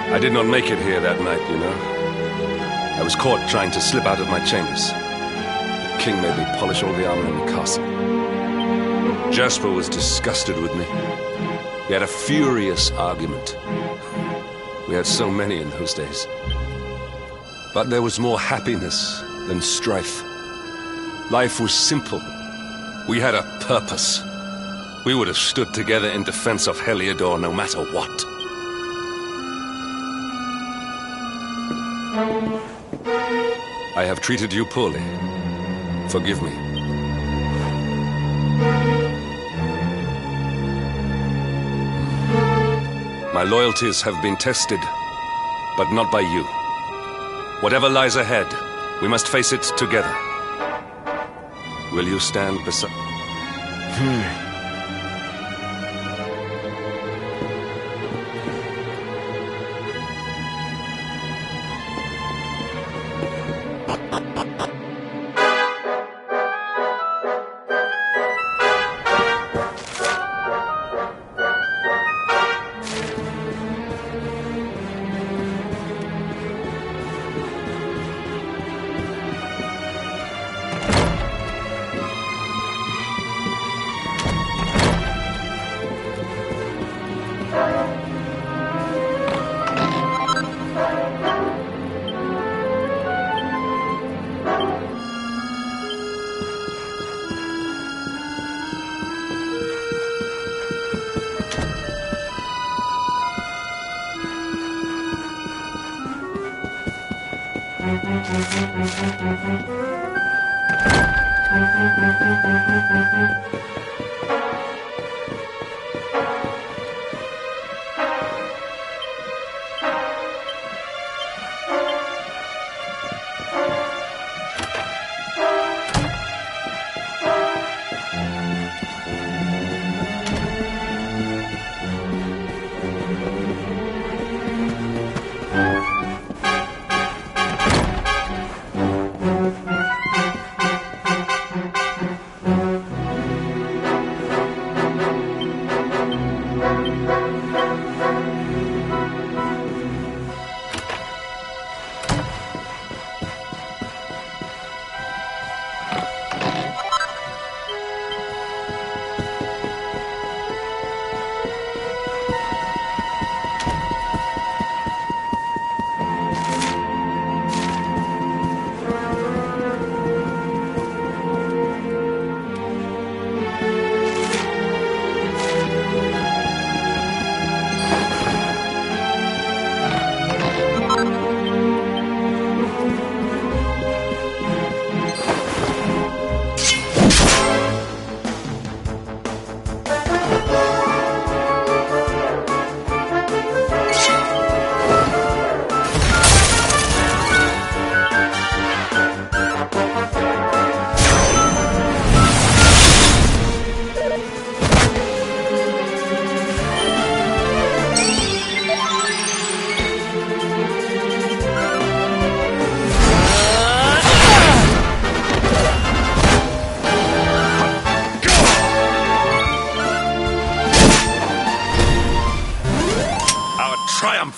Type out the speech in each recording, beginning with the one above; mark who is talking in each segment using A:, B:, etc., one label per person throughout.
A: I did not make it here that night, you know. I was caught trying to slip out of my chambers. The king made me polish all the armor in the castle. Jasper was disgusted with me. We had a furious argument. We had so many in those days. But there was more happiness than strife. Life was simple. We had a purpose. We would have stood together in defense of Heliodor no matter what. I have treated you poorly. Forgive me. My loyalties have been tested, but not by you. Whatever lies ahead, we must face it together. Will you stand beside...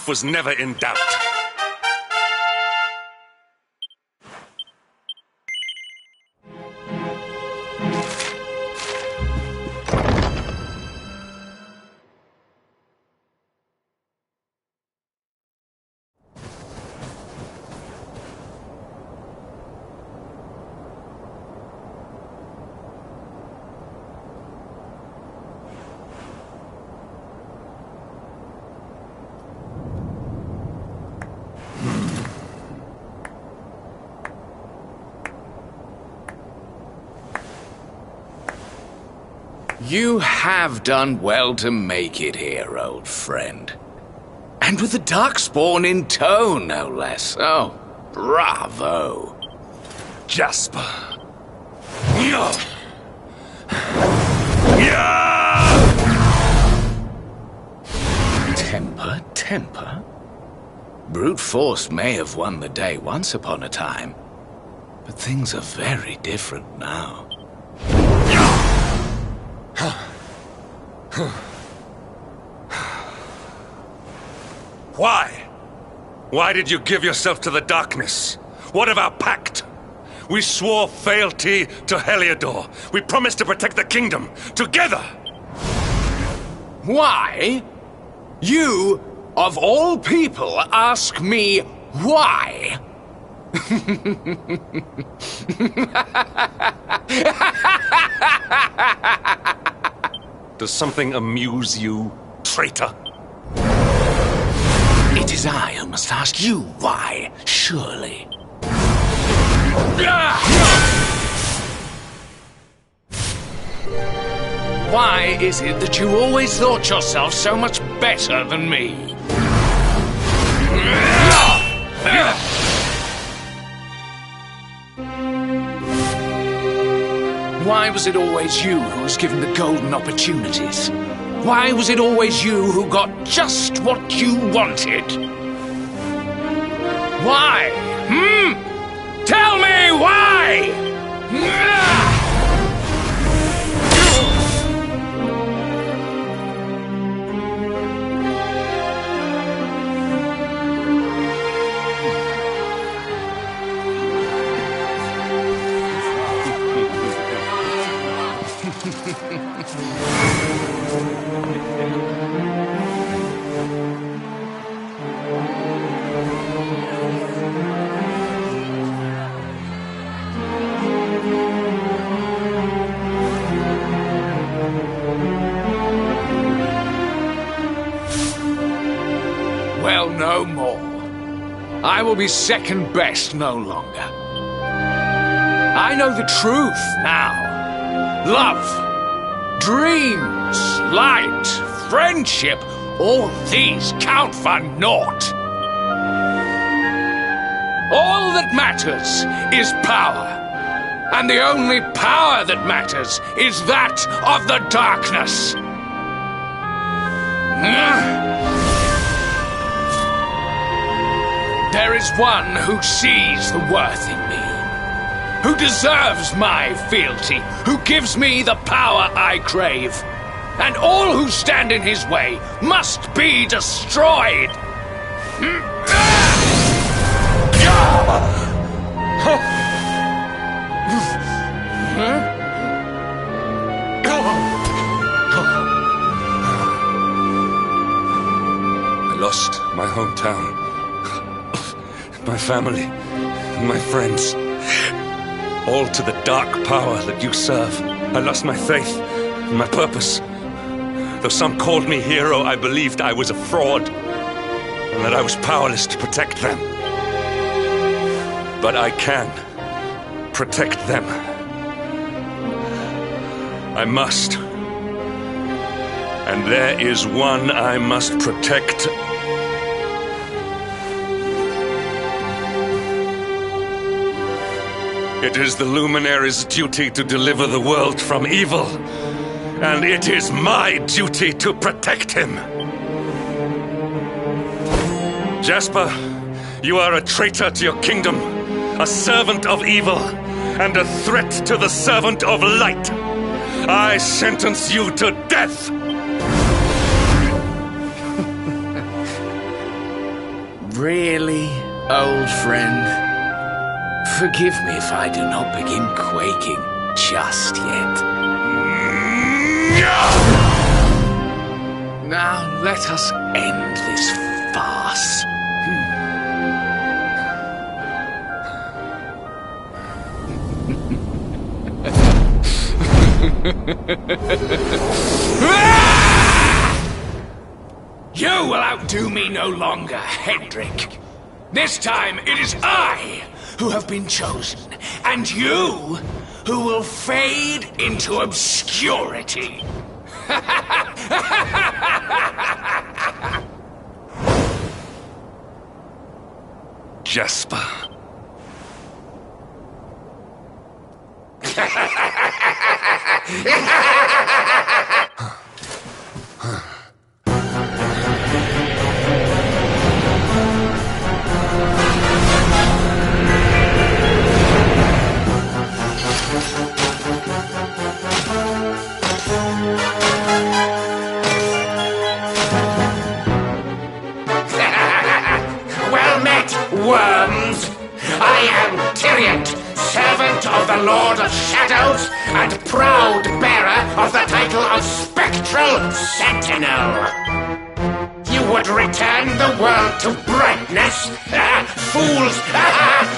A: was never in doubt.
B: You have done well to make it here, old friend. And with the Darkspawn in tow, no less. Oh, bravo.
A: Jasper.
B: Temper, temper. Brute force may have won the day once upon a time, but things are very different now.
A: Why? Why did you give yourself to the darkness? What of our pact? We swore fealty to Heliodor. We promised to protect the kingdom, together!
B: Why? You, of all people, ask me why?
A: Does something amuse you, traitor?
B: It is I who must ask you why, surely. Why is it that you always thought yourself so much better than me? Why was it always you who was given the golden opportunities? Why was it always you who got just what you wanted? Why? Tell me why! Well, no more. I will be second best no longer. I know the truth now. Love, dreams, light, friendship, all these count for naught. All that matters is power. And the only power that matters is that of the darkness. There is one who sees the worth in me, who deserves my fealty, who gives me the power I crave. And all who stand in his way must be destroyed.
A: I lost my hometown, my family, my friends, all to the dark power that you serve. I lost my faith and my purpose. Though some called me hero, I believed I was a fraud, and that I was powerless to protect them. But I can protect them. I must. And there is one I must protect. It is the Luminary's duty to deliver the world from evil, and it is my duty to protect him. Jasper, you are a traitor to your kingdom, a servant of evil, and a threat to the servant of light. I sentence you to death!
B: Really, old friend? Forgive me if I do not begin quaking just yet. Now let us end this farce. You will outdo me no longer, Hendrik. This time it is I who have been chosen, and you who will fade into obscurity.
A: Jasper.
B: Well
C: I am Tyrion, servant of the Lord of Shadows, and proud bearer of the title of Spectral Sentinel. You would return the world to brightness? Fools!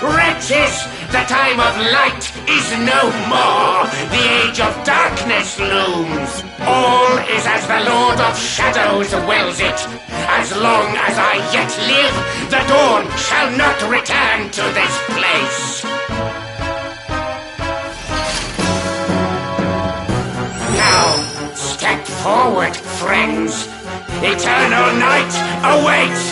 C: Wretches! The time of light is no more! The age of darkness looms! All is as the Lord of Shadows wills it. As long as I yet live, the dawn shall not return to this place. Now, step forward, friends. Eternal night awaits!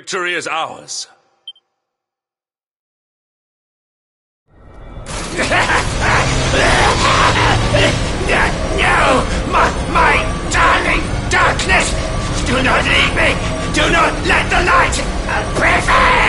A: victory is ours.
C: No! My darling darkness! Do not leave me! Do not let the light prevail!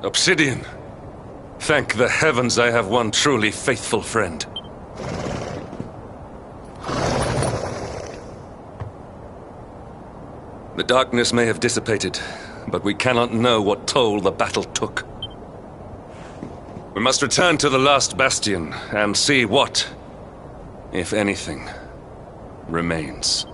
A: Obsidian, thank the heavens I have one truly faithful friend. The darkness may have dissipated, but we cannot know what toll the battle took. We must return to the last bastion and see what, if anything, remains.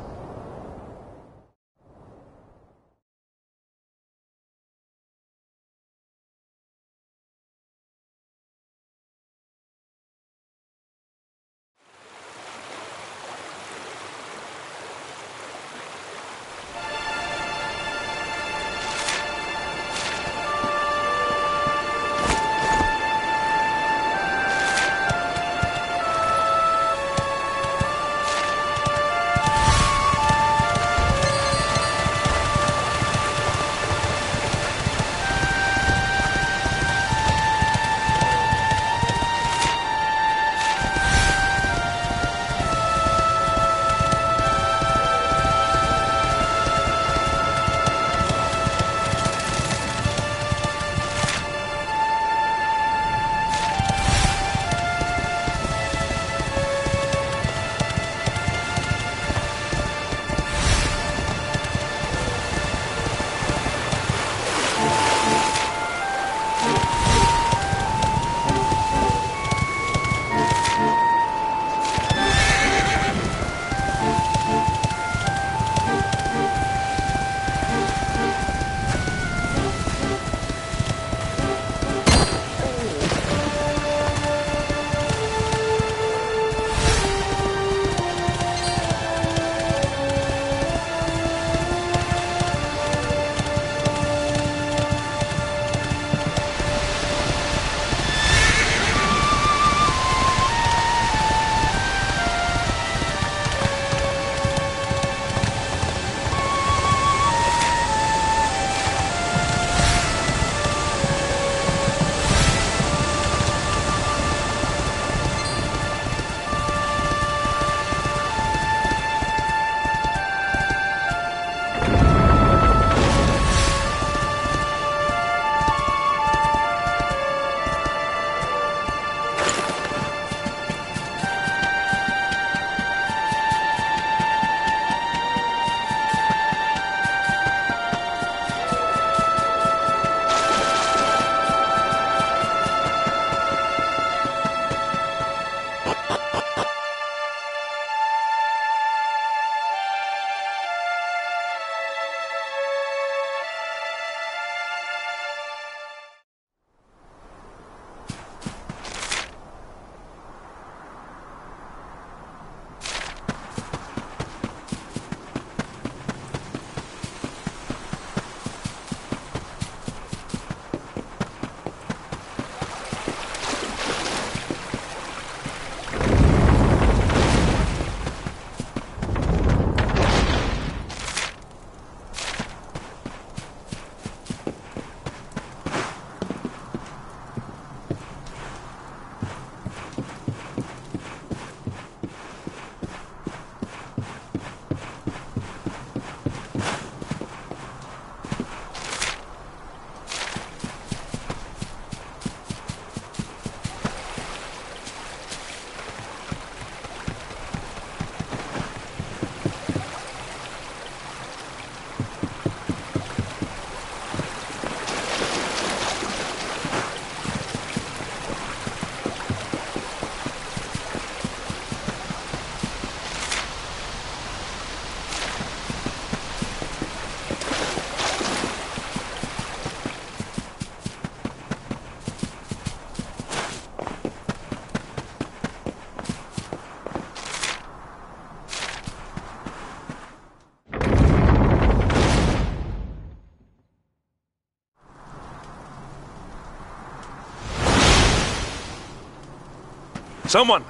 A: Someone!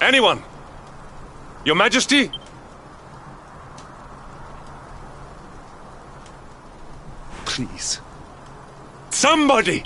A: Anyone! Your Majesty? Please. Somebody!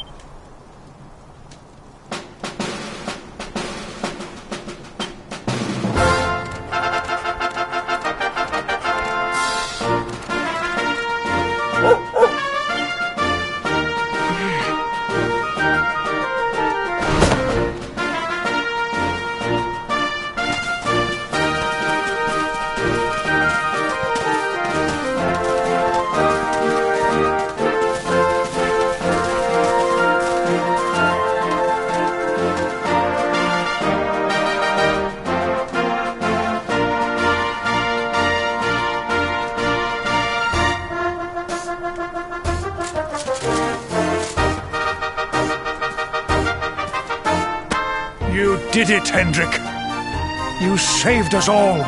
D: You did it, Hendrik. You saved us all.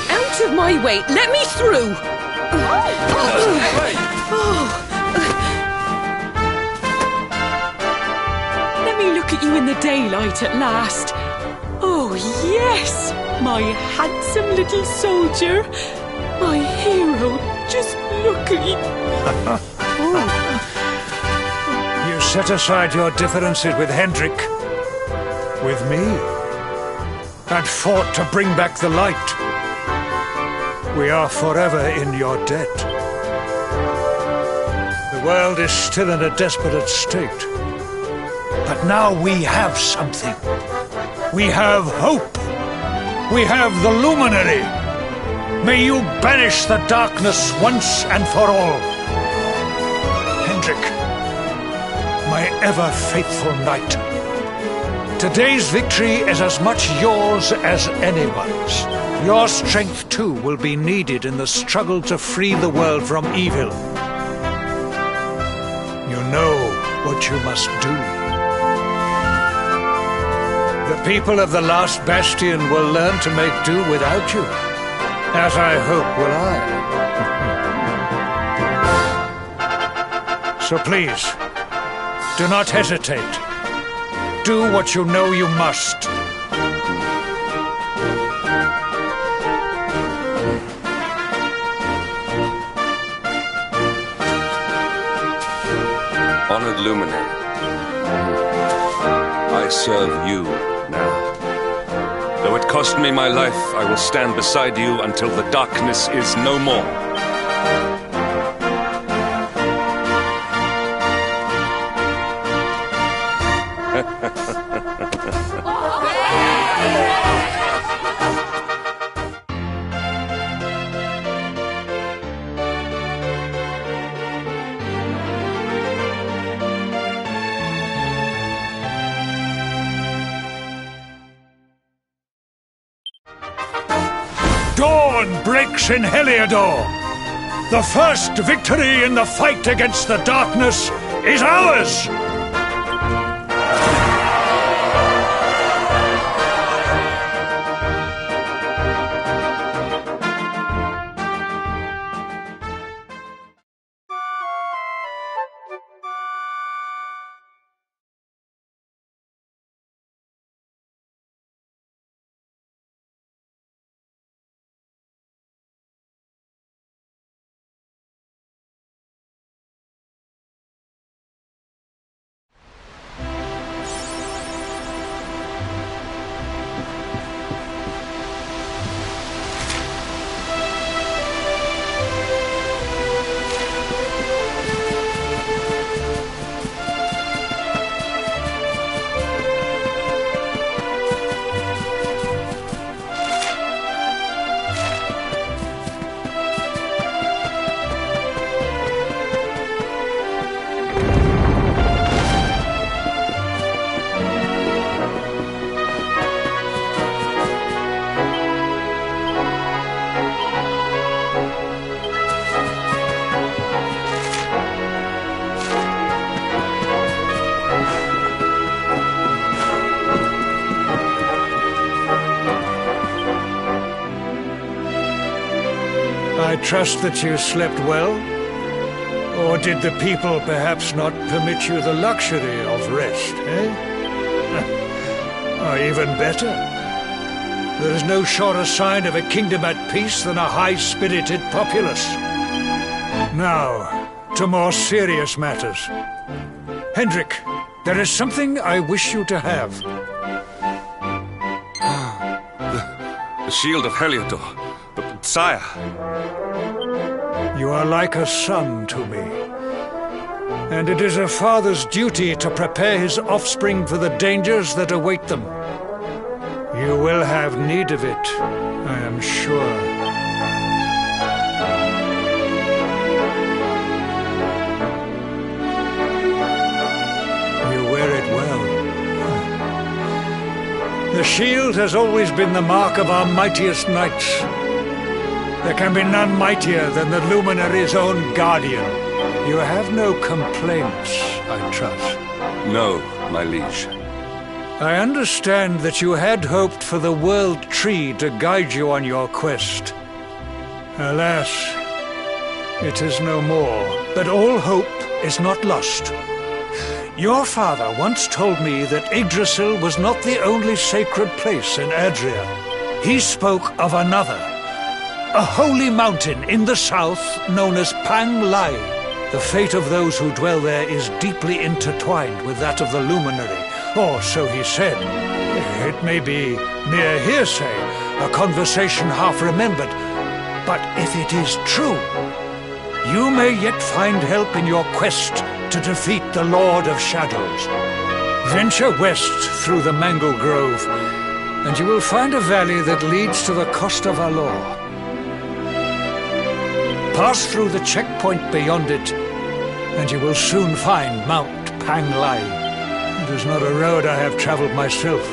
E: Out of my way! Let me through! Let me look at you in the daylight at last. Oh, yes! My handsome little soldier. My hero. Just look at you.
D: You set aside your differences with Hendrik, with me, and fought to bring back the light. We are forever in your debt. The world is still in a desperate state. But now we have something. We have hope. We have the Luminary. May you banish the darkness once and for all. Hendrik, my ever-faithful knight. Today's victory is as much yours as anyone's. Your strength, too, will be needed in the struggle to free the world from evil. You know what you must do. The people of the last bastion will learn to make do without you. As I hope will I. So please, do not hesitate. Do what you know you must.
A: Honored Luminary, I serve you now. Though it cost me my life, I will stand beside you until the darkness is no more.
D: Dawn breaks in Heliodor. The first victory in the fight against the darkness is ours! I trust that you slept well. Or did the people perhaps not permit you the luxury of rest, eh? Or even better, there is no surer sign of a kingdom at peace than a high-spirited populace. Now, to more serious matters. Hendrik, there is something I wish you to have.
A: The shield of Heliodor. But, sire...
D: You are like a son to me. And it is a father's duty to prepare his offspring for the dangers that await them. You will have need of it, I am sure. You wear it well. The shield has always been the mark of our mightiest knights. There can be none mightier than the Luminary's own guardian. You have no complaints, I trust.
A: No, my liege.
D: I understand that you had hoped for the World Tree to guide you on your quest. Alas, it is no more. But all hope is not lost. Your father once told me that Yggdrasil was not the only sacred place in Adria. He spoke of another. A holy mountain in the south known as Pang Lai. The fate of those who dwell there is deeply intertwined with that of the Luminary, or so he said. It may be mere hearsay, a conversation half remembered, but if it is true, you may yet find help in your quest to defeat the Lord of Shadows. Venture west through the Mangle Grove, and you will find a valley that leads to the Costa Valor. Pass through the checkpoint beyond it, and you will soon find Mount Pang Lai. It is not a road I have traveled myself.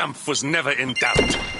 A: triumph was never in doubt.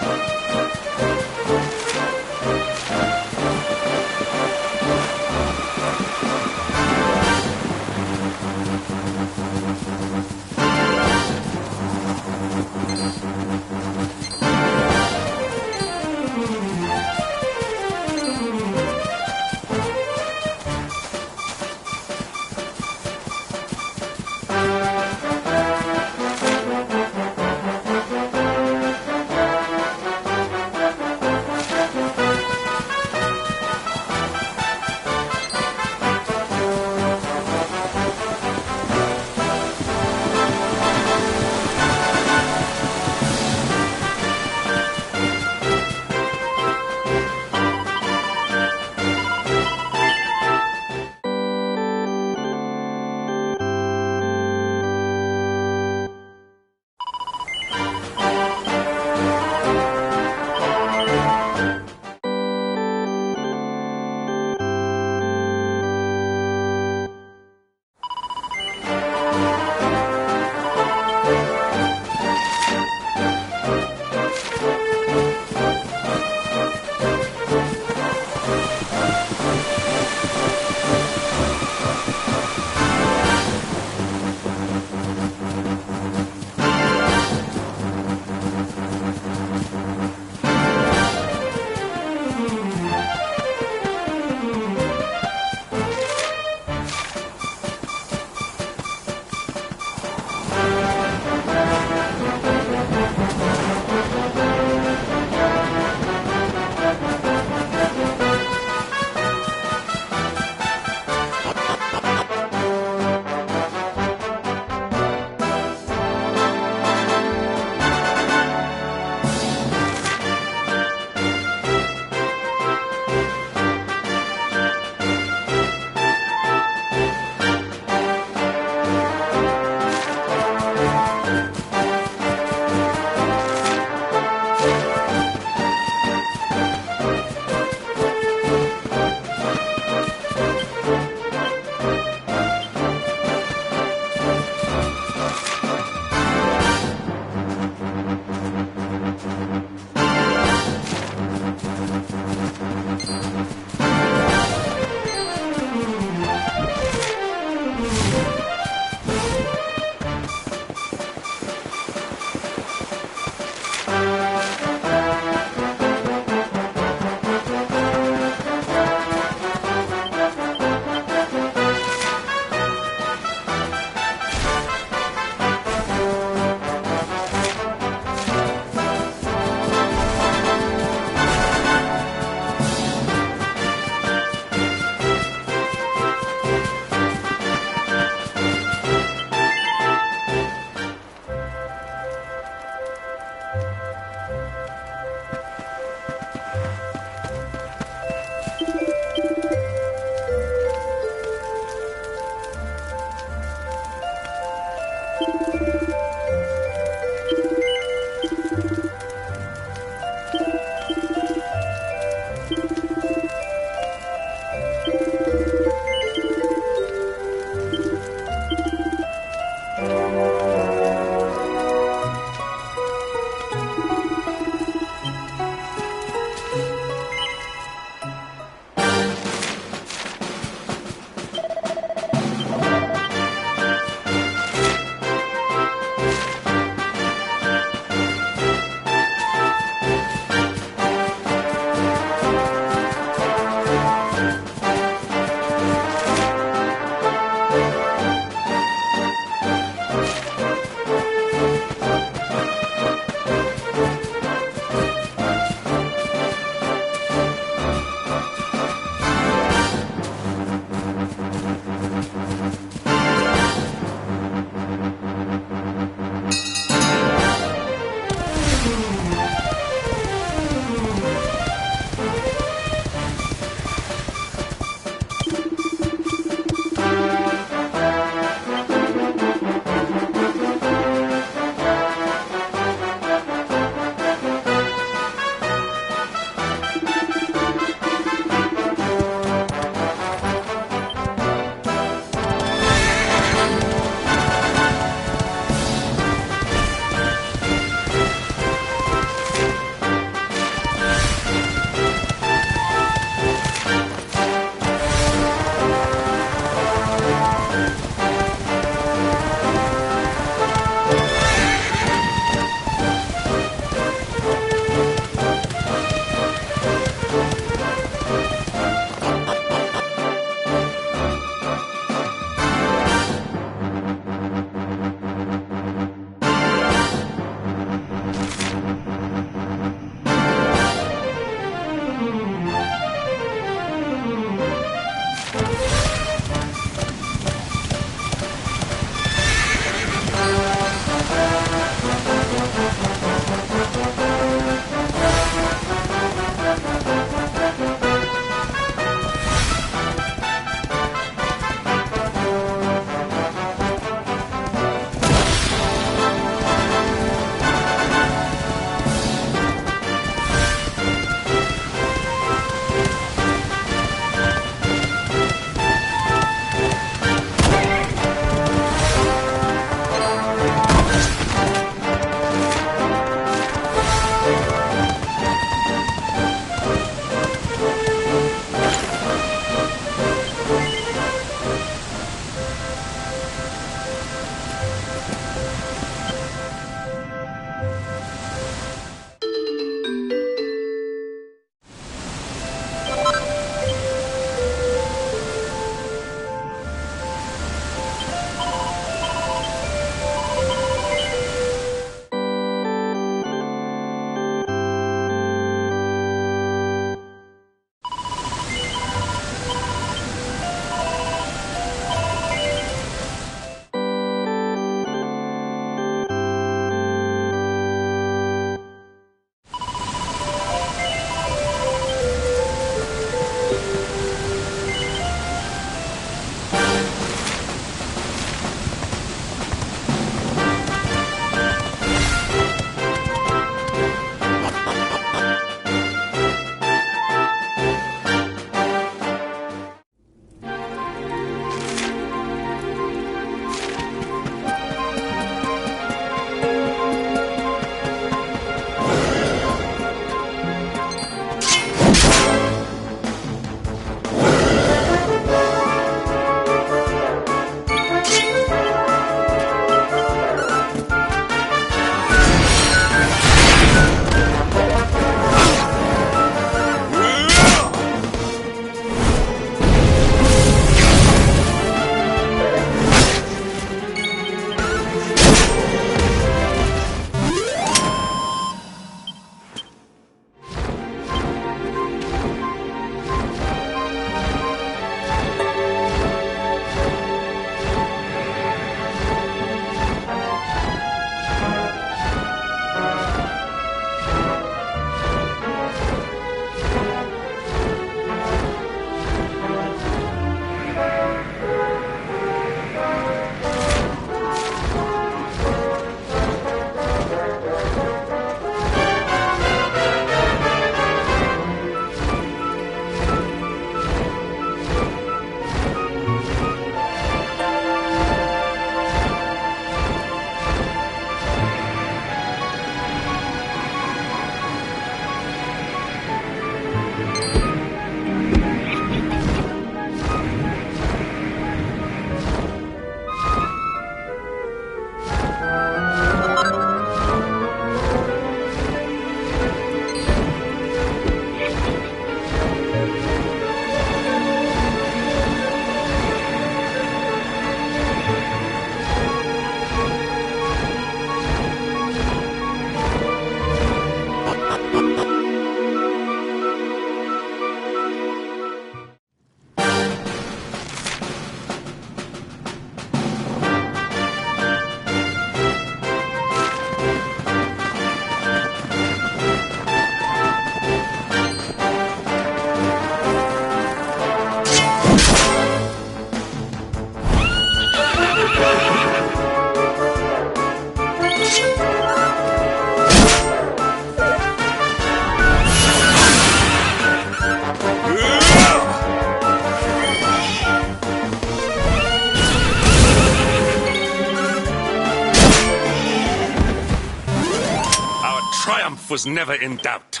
A: triumph was never in doubt.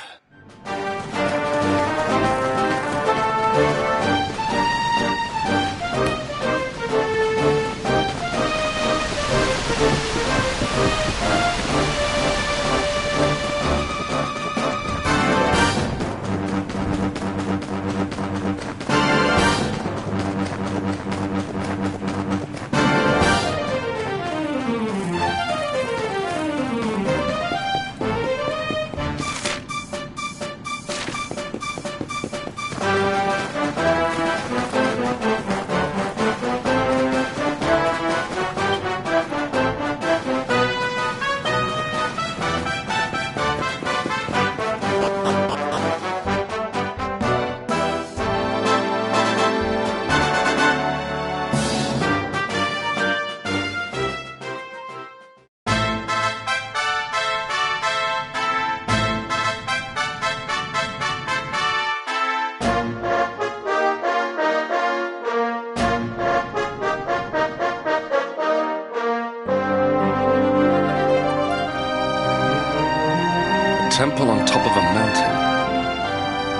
A: Temple on top of a mountain.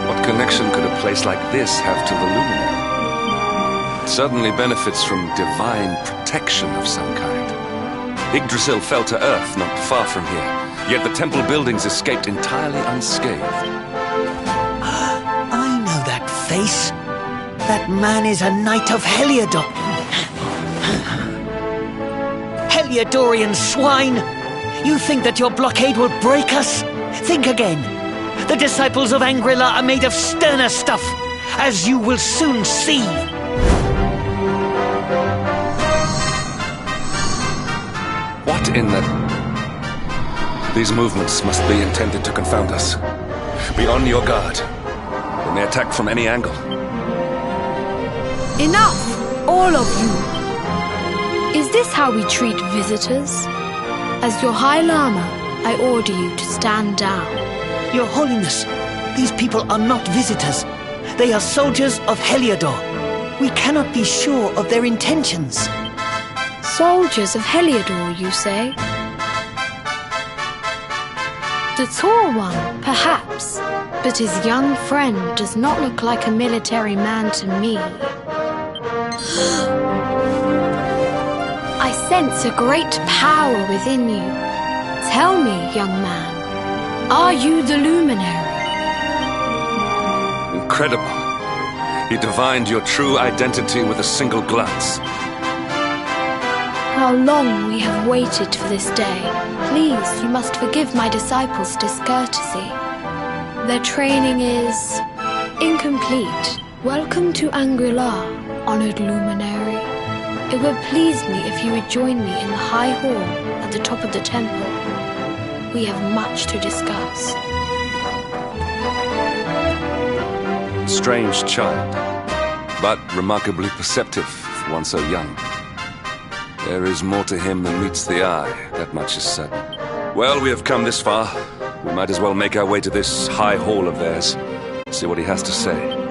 A: What connection could a place like this have to the Luminary? It certainly benefits from divine protection of some kind. Yggdrasil fell to earth not far from here, yet the temple buildings escaped entirely unscathed.
F: I know that face. That man is a knight of Heliodor. Heliodorian swine! You think that your blockade will break us? Think again. The disciples of Angri-La are made of sterner stuff, as you will soon see.
A: What in the... These movements must be intended to confound us. Be on your guard. They may attack from any angle.
G: Enough, all of you. Is this how we treat visitors? As your High Lama, I order you to stand down.
F: Your Holiness, these people are not visitors. They are soldiers of Heliodor. We cannot be sure of their intentions.
G: Soldiers of Heliodor, you say? The tall one, perhaps, but his young friend does not look like a military man to me. I sense a great power within you. Tell me, young man, are you the Luminary?
A: Incredible. You divined your true identity with a single glance.
G: How long we have waited for this day. Please, you must forgive my disciples' discourtesy. Their training is incomplete. Welcome to Angri-La, honored Luminary. It would please me if you would join me in the High Hall at the top of the temple. We have much to discuss.
A: Strange child, but remarkably perceptive for one so young. There is more to him than meets the eye, that much is certain. Well, we have come this far. We might as well make our way to this high hall of theirs, see what he has to say.